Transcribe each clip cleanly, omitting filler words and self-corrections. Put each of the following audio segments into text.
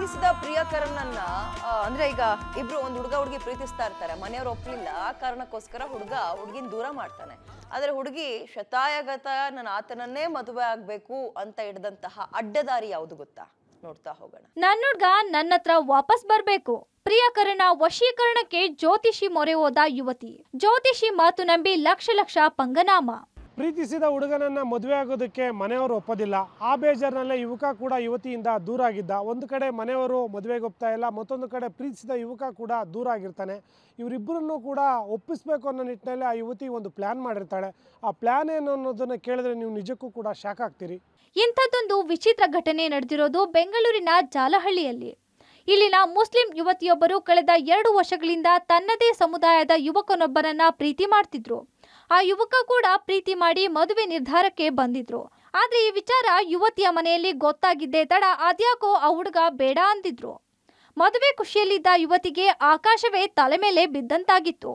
ಪ್ರೀತಿಸಿದ ಪ್ರಿಯಕರನನ್ನ ಅಂದ್ರೆ ಈಗ ಇಬ್ರು ಒಂದು ಹುಡುಗ ಹುಡುಗಿ ಪ್ರೀತಿಸ್ತಾ ಇರ್ತಾರೆ, ಮನೆಯವರು ಒಪ್ಪಲಿಲ್ಲ, ಆ ಕಾರಣಕ್ಕೋಸ್ಕರ ಹುಡುಗಿನ ದೂರ ಮಾಡ್ತಾನೆ. ಆದ್ರೆ ಹುಡುಗಿ ಶತಾಯಗತ ನಾನು ಆತನನ್ನೇ ಮದುವೆ ಆಗ್ಬೇಕು ಅಂತ ಹಿಡಿದಂತಹ ಅಡ್ಡದಾರಿ ಯಾವುದು ಗೊತ್ತಾ? ನೋಡ್ತಾ ಹೋಗೋಣ. ನನ್ನ ಹುಡುಗ ನನ್ನ ಹತ್ರ ವಾಪಸ್ ಬರ್ಬೇಕು. ಪ್ರಿಯಕರನ ವಶೀಕರಣಕ್ಕೆ ಜ್ಯೋತಿಷಿ ಮೊರೆ ಹೋದ ಯುವತಿ. ಜ್ಯೋತಿಷಿ ಮಾತು ನಂಬಿ ಲಕ್ಷ ಪಂಗನಾಮ. ಪ್ರೀತಿಸಿದ ಹುಡುಗನನ್ನ ಮದುವೆ ಆಗೋದಕ್ಕೆ ಮನೆಯವರು ಒಪ್ಪೋದಿಲ್ಲ. ಆ ಬೇಜಾರಿನಲ್ಲೇ ಯುವಕ ಕೂಡ ಯುವತಿಯಿಂದ ದೂರ ಆಗಿದ್ದ. ಒಂದು ಕಡೆ ಮನೆಯವರು ಮದುವೆಗೆ ಒಪ್ತಾ ಇಲ್ಲ, ಮತ್ತೊಂದು ಕಡೆ ಪ್ರೀತಿಸಿದ ಯುವಕ ಕೂಡ ದೂರ ಆಗಿರ್ತಾನೆ. ಇವರಿಬ್ಬರನ್ನು ಕೂಡ ಒಪ್ಪಿಸಬೇಕು ಅನ್ನೋ ನಿಟ್ಟಿನಲ್ಲಿ ಆ ಯುವತಿ ಒಂದು ಪ್ಲ್ಯಾನ್ ಮಾಡಿರ್ತಾಳೆ. ಆ ಪ್ಲ್ಯಾನ್ ಏನು ಅನ್ನೋದನ್ನು ಕೇಳಿದ್ರೆ ನೀವು ನಿಜಕ್ಕೂ ಕೂಡ ಶಾಕ್ ಆಗ್ತೀರಿ. ಇಂಥದ್ದೊಂದು ವಿಚಿತ್ರ ಘಟನೆ ನಡೆದಿರೋದು ಬೆಂಗಳೂರಿನ ಜಾಲಹಳ್ಳಿಯಲ್ಲಿ. ಇಲ್ಲಿನ ಮುಸ್ಲಿಂ ಯುವತಿಯೊಬ್ಬರು ಕಳೆದ 2 ವರ್ಷಗಳಿಂದ ತನ್ನದೇ ಸಮುದಾಯದ ಯುವಕನೊಬ್ಬರನ್ನ ಪ್ರೀತಿ ಮಾಡ್ತಿದ್ರು. ಆ ಯುವಕ ಕೂಡ ಪ್ರೀತಿ ಮಾಡಿ ಮದುವೆ ನಿರ್ಧಾರಕ್ಕೆ ಬಂದಿದ್ರು. ಆದ್ರೆ ಈ ವಿಚಾರ ಯುವತಿಯ ಮನೆಯಲ್ಲಿ ಗೊತ್ತಾಗಿದ್ದೇ ತಡ ಅದ್ಯಾಕೋ ಆ ಹುಡುಗ ಬೇಡ ಅಂದಿದ್ರು. ಮದುವೆ ಖುಷಿಯಲ್ಲಿದ್ದ ಯುವತಿಗೆ ಆಕಾಶವೇ ತಲೆ ಮೇಲೆ ಬಿದ್ದಂತಾಗಿತ್ತು.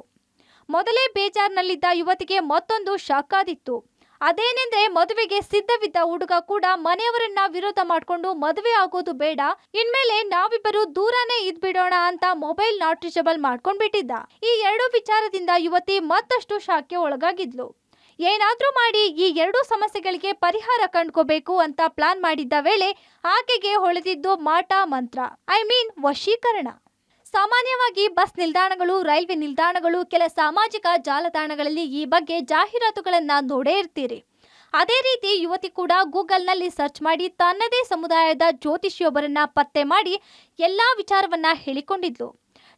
ಮೊದಲೇ ಬೇಜಾರ್ನಲ್ಲಿದ್ದ ಯುವತಿಗೆ ಮತ್ತೊಂದು ಶಾಕ್ ಆದಿತ್ತು. ಅದೇನೆಂದ್ರೆ ಮದುವೆಗೆ ಸಿದ್ಧವಿದ್ದ ಹುಡುಗ ಕೂಡ ಮನೆಯವರನ್ನ ವಿರೋಧ ಮಾಡ್ಕೊಂಡು ಮದುವೆ ಆಗೋದು ಬೇಡ, ಇನ್ಮೇಲೆ ನಾವಿಬ್ಬರು ದೂರನೇ ಇದ್ಬಿಡೋಣ ಅಂತ ಮೊಬೈಲ್ ನಾಟ್ ರೀಚಬಲ್ ಮಾಡ್ಕೊಂಡ್ಬಿಟ್ಟಿದ್ದ. ಈ 2 ವಿಚಾರದಿಂದ ಯುವತಿ ಮತ್ತಷ್ಟು ಶಾಕ್ಗೆ ಒಳಗಾಗಿದ್ಲು. ಏನಾದ್ರೂ ಮಾಡಿ ಈ 2 ಸಮಸ್ಯೆಗಳಿಗೆ ಪರಿಹಾರ ಕಂಡ್ಕೋಬೇಕು ಅಂತ ಪ್ಲಾನ್ ಮಾಡಿದ್ದ ವೇಳೆ ಆಕೆಗೆ ಹೊಳೆದಿದ್ದು ಮಾಟ ಮಂತ್ರ, ವಶೀಕರಣ. ಸಾಮಾನ್ಯವಾಗಿ ಬಸ್ ನಿಲ್ದಾಣಗಳು, ರೈಲ್ವೆ ನಿಲ್ದಾಣಗಳು, ಕೆಲ ಸಾಮಾಜಿಕ ಜಾಲತಾಣಗಳಲ್ಲಿ ಈ ಬಗ್ಗೆ ಜಾಹೀರಾತುಗಳನ್ನ ನೋಡೇ ಇರ್ತೀರಿ. ಅದೇ ರೀತಿ ಯುವತಿ ಕೂಡ ಗೂಗಲ್ನಲ್ಲಿ ಸರ್ಚ್ ಮಾಡಿ ತನ್ನದೇ ಸಮುದಾಯದ ಜ್ಯೋತಿಷಿಯೊಬ್ಬರನ್ನ ಪತ್ತೆ ಮಾಡಿ ಎಲ್ಲಾ ವಿಚಾರವನ್ನ ಹೇಳಿಕೊಂಡಿದ್ಲು.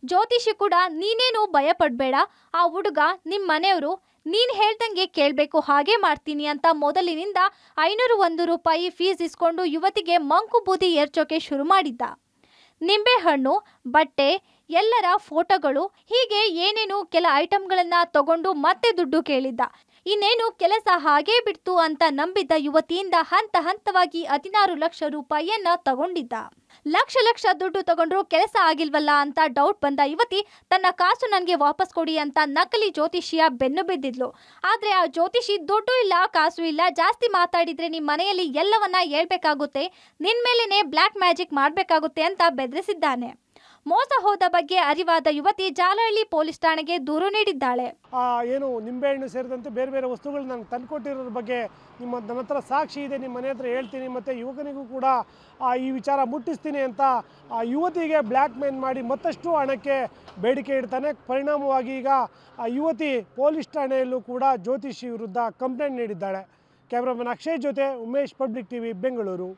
ಜ್ಯೋತಿಷಿ ಕೂಡ ನೀನೇನು ಭಯ ಪಡ್ಬೇಡ, ಆ ಹುಡುಗ ನಿಮ್ಮ ಮನೆಯವರು, ನೀನ್ ಹೇಳ್ದಂಗೆ ಕೇಳಬೇಕು, ಹಾಗೆ ಮಾಡ್ತೀನಿ ಅಂತ ಮೊದಲಿನಿಂದ 501 ರೂಪಾಯಿ ಫೀಸ್ ಇಸ್ಕೊಂಡು ಯುವತಿಗೆ ಮಂಕು ಬೂದಿ ಏರ್ಚೋಕೆ ಶುರು ಮಾಡಿದ್ದ. ನಿಂಬೆಹಣ್ಣು, ಬಟ್ಟೆ, ಎಲ್ಲರ ಫೋಟೋಗಳು, ಹೀಗೆ ಏನೇನು ಕೆಲ ಐಟಮ್ಗಳನ್ನ ತಗೊಂಡು ಮತ್ತೆ ದುಡ್ಡು ಕೇಳಿದ್ದ. ಇನ್ನೇನು ಕೆಲಸ ಹಾಗೇ ಬಿಡ್ತು ಅಂತ ನಂಬಿದ್ದ ಯುವತಿಯಿಂದ ಹಂತ ಹಂತವಾಗಿ 16 ಲಕ್ಷ ರೂಪಾಯಿಯನ್ನ ತಗೊಂಡಿದ್ದ. ಲಕ್ಷ ದುಡ್ಡು ತಗೊಂಡ್ರು ಕೆಲಸ ಆಗಿಲ್ವಲ್ಲ ಅಂತ ಡೌಟ್ ಬಂದ ಯುವತಿ ತನ್ನ ಕಾಸು ನನಗೆ ವಾಪಸ್ ಕೊಡಿ ಅಂತ ನಕಲಿ ಜ್ಯೋತಿಷಿಯ ಬೆನ್ನು ಬಿದ್ದಿದ್ಲು. ಆದ್ರೆ ಆ ಜ್ಯೋತಿಷಿ ದುಡ್ಡು ಇಲ್ಲ, ಕಾಸು ಇಲ್ಲ, ಜಾಸ್ತಿ ಮಾತಾಡಿದ್ರೆ ನಿಮ್ಮ ಮನೆಯಲ್ಲಿ ಎಲ್ಲವನ್ನ ಹೇಳ್ಬೇಕಾಗುತ್ತೆ, ನಿನ್ ಮೇಲೇನೆ ಬ್ಲ್ಯಾಕ್ ಮ್ಯಾಜಿಕ್ ಮಾಡ್ಬೇಕಾಗುತ್ತೆ ಅಂತ ಬೆದರಿಸಿದ್ದಾನೆ. ಮೋಸ ಹೋದ ಬಗ್ಗೆ ಅರಿವಾದ ಯುವತಿ ಜಾಲಹಳ್ಳಿ ಪೊಲೀಸ್ ಠಾಣೆಗೆ ದೂರು ನೀಡಿದ್ದಾಳೆ. ಏನು ನಿಂಬೆಹಣ್ಣು ಸೇರಿದಂತೆ ಬೇರೆ ಬೇರೆ ವಸ್ತುಗಳು ನಾನು ತಂದುಕೊಟ್ಟಿರೋದ್ರ ಬಗ್ಗೆ ನನ್ನ ಹತ್ರ ಸಾಕ್ಷಿ ಇದೆ, ನಿಮ್ಮ ಮನೆ ಹತ್ರ ಹೇಳ್ತೀನಿ, ಮತ್ತು ಯುವಕನಿಗೂ ಕೂಡ ಈ ವಿಚಾರ ಮುಟ್ಟಿಸ್ತೀನಿ ಅಂತ ಆ ಯುವತಿಗೆ ಬ್ಲ್ಯಾಕ್ ಮೇಲ್ ಮಾಡಿ ಮತ್ತಷ್ಟು ಹಣಕ್ಕೆ ಬೇಡಿಕೆ ಇಡ್ತಾನೆ. ಪರಿಣಾಮವಾಗಿ ಈಗ ಆ ಯುವತಿ ಪೊಲೀಸ್ ಠಾಣೆಯಲ್ಲೂ ಕೂಡ ಜ್ಯೋತಿಷಿ ವಿರುದ್ಧ ಕಂಪ್ಲೇಂಟ್ ನೀಡಿದ್ದಾಳೆ. ಕ್ಯಾಮ್ರಾಮನ್ ಅಕ್ಷಯ್ ಜೊತೆ ಉಮೇಶ್, ಪಬ್ಲಿಕ್ ಟಿವಿ, ಬೆಂಗಳೂರು.